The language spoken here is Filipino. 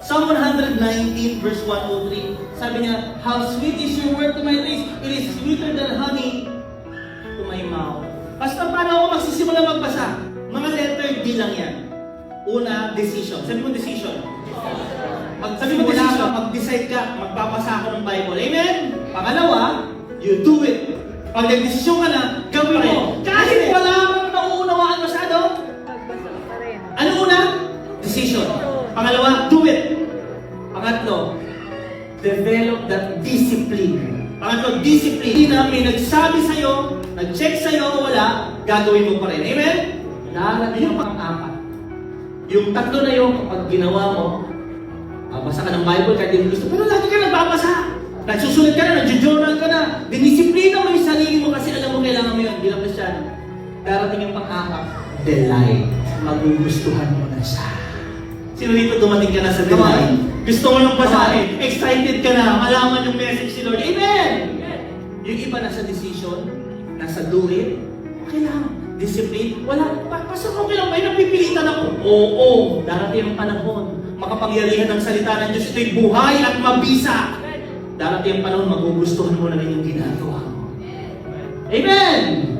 Psalm 119 verse 103, sabi niya, how sweet is your word to my taste. It is sweeter than honey to my mouth. Basta paano ako magsisimula magbasa? Mga letter D lang yan. Una, decision. Sabi mo decision. Sabi mo decision, mag-decide ka, magbabasa ako ng Bible. Amen? Pangalawa, you do it. Pag nag-desisyon ka na, gawin mo. Kahit wala kang nauunawaan masyado. Ano una? Decision. Pangalawa, do it. Pangatlo, develop that discipline. Pangatlo, discipline. Hindi na may nagsabi sa'yo, nag-check sa'yo, wala, gagawin mo pa rin. Amen? Yung pang-apat. Yung tatlo na yun, kapag ginawa mo, basa ka ng Bible kahit hindi gusto, pero lagi ka nagbabasa. Nagsusulit ka na, nag-journal ka na, dinisiplina mo yung sarili mo kasi alam mo kailangan mo yun, bilang Kristyano. Darating yung pang-apat, delight. Magugustuhan mo na siya. Sino dito dumating ka na sa delight? Gusto mo nang basahin, excited ka na, malaman yung message ni Lord. Amen! Yung iba nasa decision, nasa do it, okay lang. Discipline, wala. Pastor, okay lang ba yun? Napipilitan ako. Oo, darating ang panahon. Makapangyarihan ng salita ng Diyos. Ito'y buhay at mabisa. Darating ang panahon, magugustuhan mo na rin yung ginagawa mo. Amen!